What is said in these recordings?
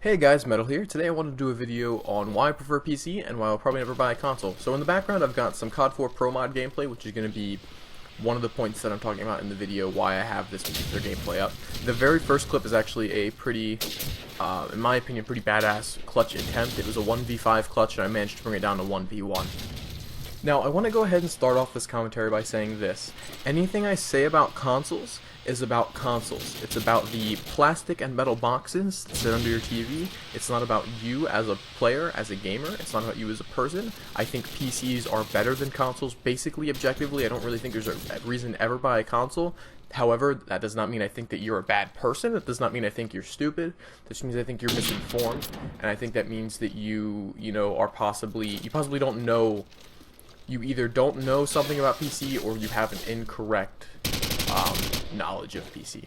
Hey guys, Metal here. Today I wanted to do a video on why I prefer PC and why I'll probably never buy a console. So in the background I've got some COD 4 Pro Mod gameplay, which is going to be one of the points that I'm talking about in the video, why I have this particular gameplay up. The very first clip is actually a pretty, in my opinion, pretty badass clutch attempt. It was a 1v5 clutch and I managed to bring it down to 1v1. Now I want to go ahead and start off this commentary by saying this. Anything I say about consoles is about consoles. It's about the plastic and metal boxes that sit under your TV. It's not about you as a player, as a gamer. It's not about you as a person. I think PCs are better than consoles. Basically, objectively, I don't really think there's a reason to ever buy a console. However, that does not mean I think that you're a bad person. That does not mean I think you're stupid. This means I think you're misinformed, and I think that means that you possibly don't know. You either don't know something about PC or you have an incorrect knowledge of PC.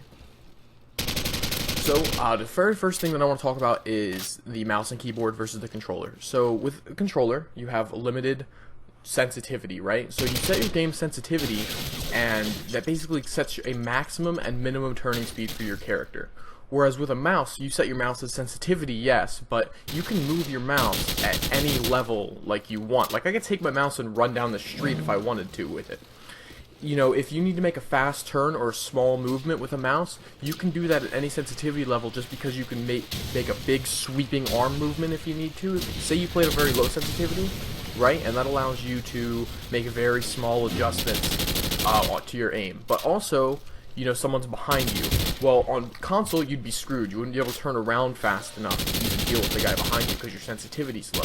So the very first thing that I want to talk about is the mouse and keyboard versus the controller. So with a controller, you have limited sensitivity, right? So you set your game sensitivity, and that basically sets a maximum and minimum turning speed for your character. Whereas with a mouse, you set your mouse's sensitivity, yes, but you can move your mouse at any level like you want. Like, I could take my mouse and run down the street if I wanted to with it. You know, if you need to make a fast turn or a small movement with a mouse, you can do that at any sensitivity level just because you can make a big sweeping arm movement if you need to. Say you played a very low sensitivity, right? And that allows you to make very small adjustments to your aim. But also, you know, someone's behind you. Well, on console, you'd be screwed. You wouldn't be able to turn around fast enough to even deal with the guy behind you because your sensitivity's low.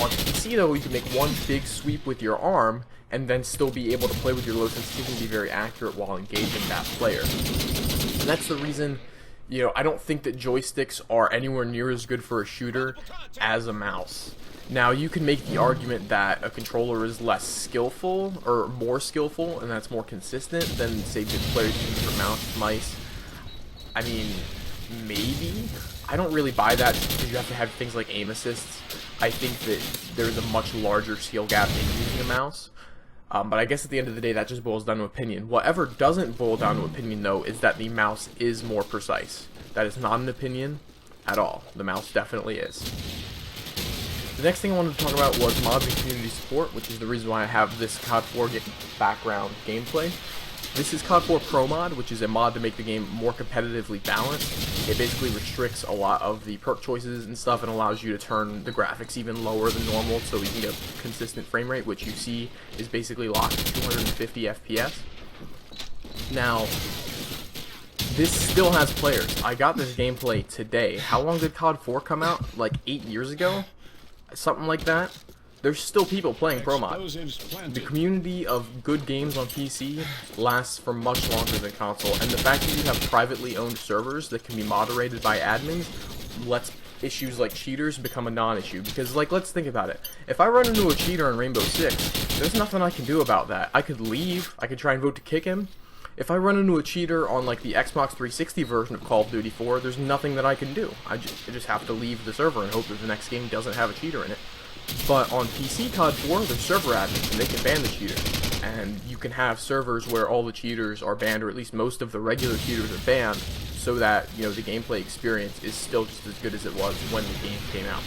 On PC, though, you can make one big sweep with your arm and then still be able to play with your low sensitivity and be very accurate while engaging that player. And that's the reason, you know, I don't think that joysticks are anywhere near as good for a shooter as a mouse. Now, you can make the argument that a controller is less skillful, or more skillful, and that's more consistent than, say, good players using for mouse, mice. I mean, maybe. I don't really buy that just because you have to have things like aim assists. I think that there's a much larger skill gap in using a mouse. But I guess at the end of the day, that just boils down to opinion. Whatever doesn't boil down to opinion, though, is that the mouse is more precise. That is not an opinion at all. The mouse definitely is. The next thing I wanted to talk about was mods and community support, which is the reason why I have this COD 4 background gameplay. This is COD 4 Pro Mod, which is a mod to make the game more competitively balanced. It basically restricts a lot of the perk choices and stuff and allows you to turn the graphics even lower than normal so you can get a consistent frame rate, which you see is basically locked at 250 FPS. Now, this still has players. I got this gameplay today. How long did COD 4 come out? Like 8 years ago? Something like that. There's still people playing Pro Mod. The community of good games on PC lasts for much longer than console, and the fact that you have privately owned servers that can be moderated by admins lets issues like cheaters become a non-issue. Because, like, let's think about it. If I run into a cheater in Rainbow Six, there's nothing I can do about that. I could leave, I could try and vote to kick him. If I run into a cheater on, like, the Xbox 360 version of Call of Duty 4, there's nothing that I can do. I just have to leave the server and hope that the next game doesn't have a cheater in it. But on PC COD 4, there's server admins, and they can ban the cheater. And you can have servers where all the cheaters are banned, or at least most of the regular cheaters are banned, so that, you know, the gameplay experience is still just as good as it was when the game came out.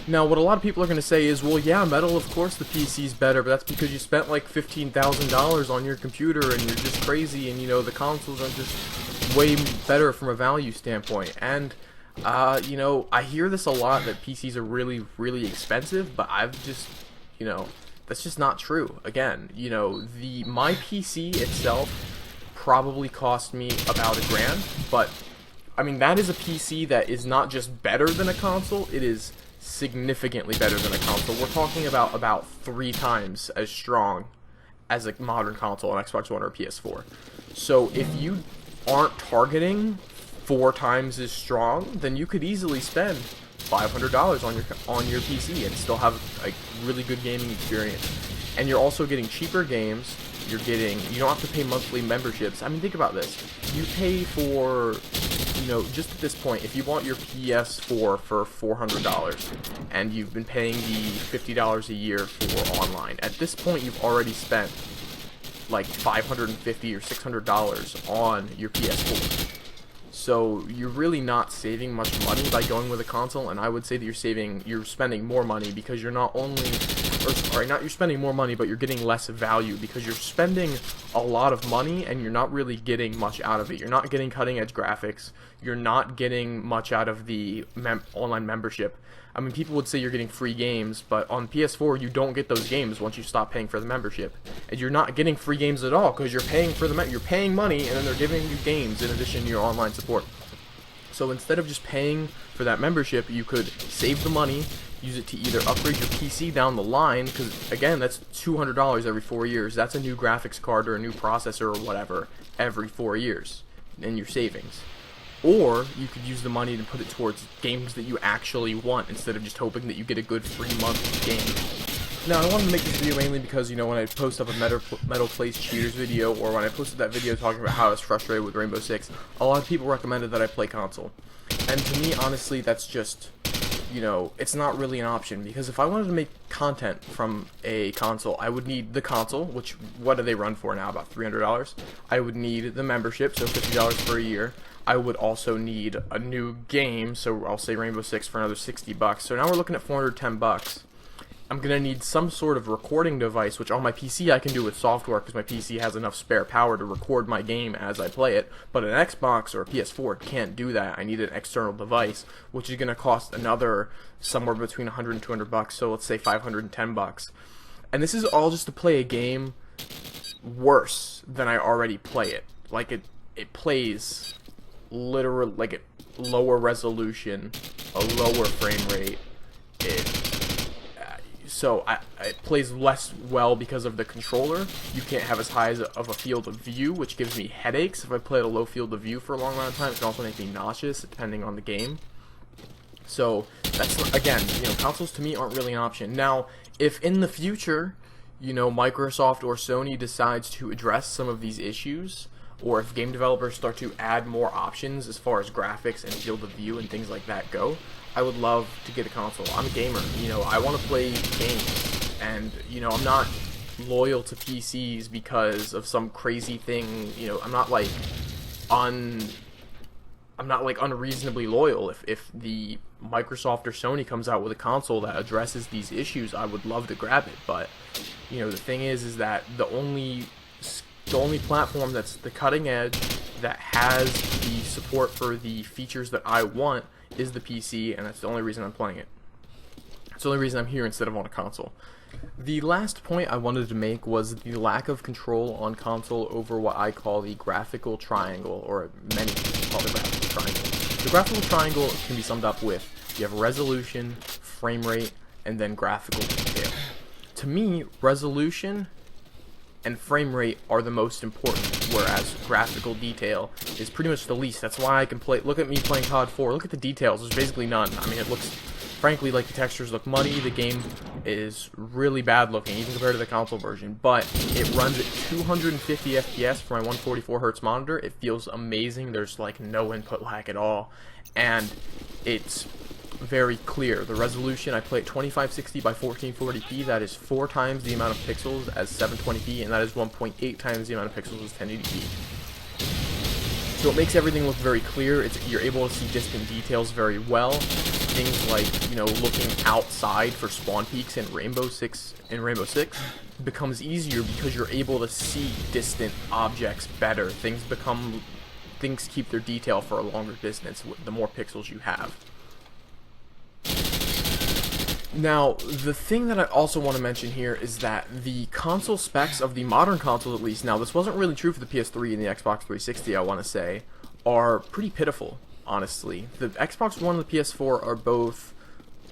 Now, what a lot of people are going to say is, well, yeah, Metal, of course the PC's better, but that's because you spent like $15,000 on your computer and you're just crazy, and, you know, the consoles are just way better from a value standpoint. And you know, I hear this a lot, that PCs are really, really expensive, but I've just, you know, that's just not true. Again, you know, my PC itself probably cost me about $1,000, but, I mean, that is a PC that is not just better than a console, it is significantly better than a console. We're talking about 3 times as strong as a modern console, an Xbox One or a PS4. So if you aren't targeting 4 times as strong, then you could easily spend $500 on your PC and still have a really good gaming experience. And you're also getting cheaper games. You don't have to pay monthly memberships. I mean, think about this. You pay for, you know, just at this point, if you want your PS4 for $400 and you've been paying the $50 a year for online, at this point you've already spent like $550 or $600 on your PS4. So you're really not saving much money by going with a console, and I would say that you're spending more money because you're not only, or sorry, not you're spending more money, but you're getting less value because you're spending a lot of money and you're not really getting much out of it. You're not getting cutting edge graphics. You're not getting much out of the online membership. I mean, people would say you're getting free games, but on PS4 you don't get those games once you stop paying for the membership, and you're not getting free games at all because you're paying for you're paying money, and then they're giving you games in addition to your online support. So instead of just paying for that membership, you could save the money, use it to either upgrade your PC down the line, because again, that's $200 every 4 years. That's a new graphics card or a new processor or whatever every 4 years in your savings. Or you could use the money to put it towards games that you actually want instead of just hoping that you get a good free month game. Now, I wanted to make this video mainly because, you know, when I post up a Metal Plays Cheaters video, or when I posted that video talking about how I was frustrated with Rainbow Six, a lot of people recommended that I play console. And to me, honestly, that's just, you know, it's not really an option, because if I wanted to make content from a console, I would need the console, which, what do they run for now, about $300? I would need the membership, so $50 for a year. I would also need a new game, so I'll say Rainbow Six for another $60. So now we're looking at $410. I'm going to need some sort of recording device, which on my PC I can do with software because my PC has enough spare power to record my game as I play it, but an Xbox or a PS4 can't do that. I need an external device, which is going to cost another somewhere between $100 and $200, so let's say $510. And this is all just to play a game worse than I already play it. Like, it plays literally like a lower resolution, a lower frame rate. So it plays less well because of the controller. You can't have as high of a field of view, which gives me headaches. If I play at a low field of view for a long amount of time, it can also make me nauseous, depending on the game. So that's, again, you know, consoles to me aren't really an option. Now, if in the future, you know, Microsoft or Sony decides to address some of these issues, or if game developers start to add more options as far as graphics and field of view and things like that go, I would love to get a console. I'm a gamer, you know, I want to play games, and, you know, I'm not loyal to PCs because of some crazy thing, you know, I'm not like unreasonably loyal. If the Microsoft or Sony comes out with a console that addresses these issues, I would love to grab it, but, you know, the thing is that the only platform that's the cutting edge, that has the support for the features that I want, is the PC, and that's the only reason I'm playing it. It's the only reason I'm here instead of on a console. The last point I wanted to make was the lack of control on console over what I call the graphical triangle, or many people call the graphical triangle. The graphical triangle can be summed up with, you have resolution, frame rate, and then graphical detail. To me, resolution and frame rate are the most important, whereas graphical detail is pretty much the least. That's why I can play. Look at me playing COD 4. Look at the details. There's basically none. I mean, it looks, frankly, like the textures look muddy. The game is really bad looking, even compared to the console version. But it runs at 250 FPS for my 144 Hz monitor. It feels amazing. There's like no input lag at all, and it's very clear. The resolution, I play at 2560 by 1440p. That is 4 times the amount of pixels as 720p, and that is 1.8 times the amount of pixels as 1080p. So it makes everything look very clear. You're able to see distant details very well. Things like, you know, looking outside for spawn peaks in Rainbow Six becomes easier because you're able to see distant objects better. Things keep their detail for a longer distance the more pixels you have. Now, the thing that I also want to mention here is that the console specs of the modern consoles, at least, now this wasn't really true for the PS3 and the Xbox 360, I want to say, are pretty pitiful, honestly. The Xbox One and the PS4 are both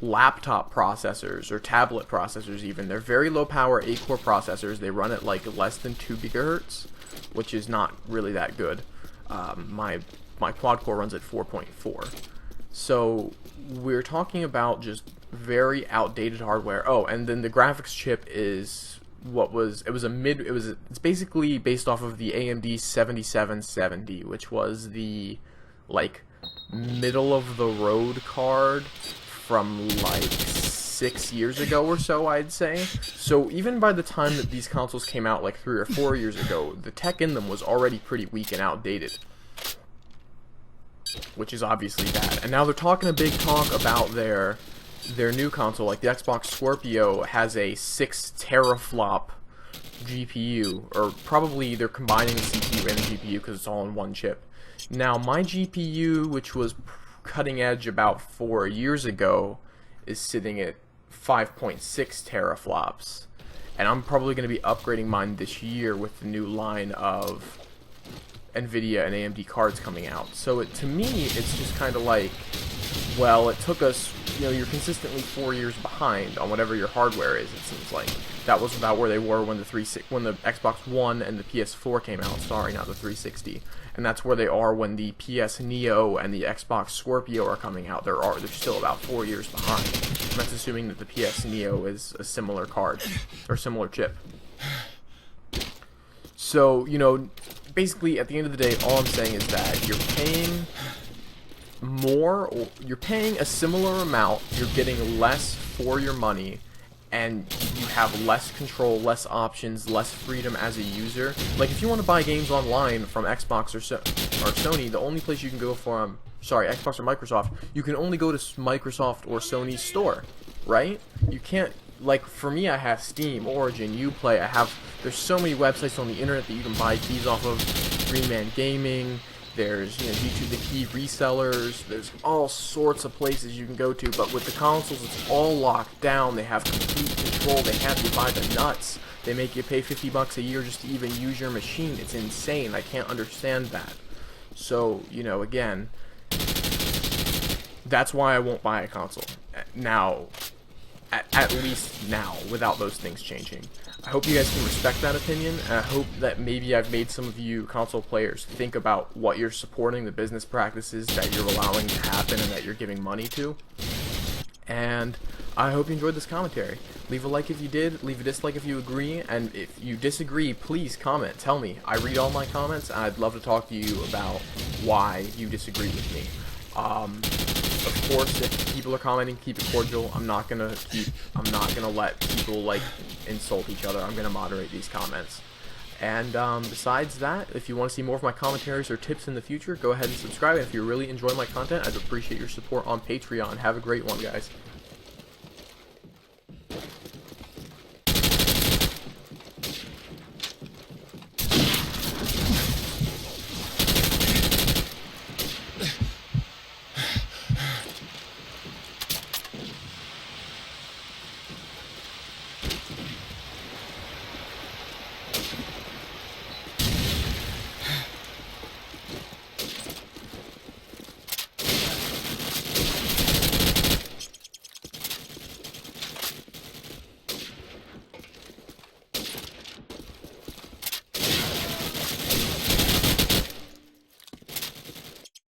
laptop processors, or tablet processors even. They're very low power 8-core processors. They run at like less than 2 GHz, which is not really that good. My quad-core runs at 4.4. So we're talking about just very outdated hardware. Oh, and then the graphics chip is it's basically based off of the AMD 7770, which was the like middle of the road card from like 6 years ago or so, I'd say. So even by the time that these consoles came out like 3 or 4 years ago, the tech in them was already pretty weak and outdated. which is obviously bad. And now they're talking a big talk about their new console, like the Xbox Scorpio has a 6 teraflop GPU, or probably they're combining the CPU and the GPU because it's all in one chip. Now my GPU, which was cutting edge about 4 years ago, is sitting at 5.6 teraflops, and I'm probably going to be upgrading mine this year with the new line of NVIDIA and AMD cards coming out. So to me, it's just kind of like, well, it took us, you're consistently 4 years behind on whatever your hardware is, it seems like. That was about where they were when the Xbox One and the PS4 came out, sorry, not the 360. And that's where they are when the PS Neo and the Xbox Scorpio are coming out. They're still about 4 years behind. And that's assuming that the PS Neo is a similar card, or similar chip. So, basically, at the end of the day, all I'm saying is that you're paying more, or you're paying a similar amount, you're getting less for your money, and you have less control, less options, less freedom as a user. Like, if you want to buy games online from Xbox or Sony, the only place you can go from, Xbox or Microsoft, you can only go to Microsoft or Sony's store, right? You can't, like, for me, I have Steam, Origin, Uplay, there's so many websites on the internet that you can buy keys off of, Green Man Gaming, there's, YouTube the Key resellers, there's all sorts of places you can go to, but with the consoles, it's all locked down, they have complete control, they have you by the nuts, they make you pay $50 a year just to even use your machine, it's insane, I can't understand that. So, again, that's why I won't buy a console, now, at least now, without those things changing. I hope you guys can respect that opinion, and I hope that maybe I've made some of you console players think about what you're supporting, the business practices that you're allowing to happen and that you're giving money to. And I hope you enjoyed this commentary. Leave a like if you did, leave a dislike if you agree, and if you disagree, please comment, tell me. I read all my comments, and I'd love to talk to you about why you disagree with me. Of course, if people are commenting, keep it cordial. I'm not gonna let people, like, insult each other. I'm gonna moderate these comments. And besides that, if you want to see more of my commentaries or tips in the future, go ahead and subscribe. And if you really enjoy my content, I'd appreciate your support on Patreon. Have a great one, guys.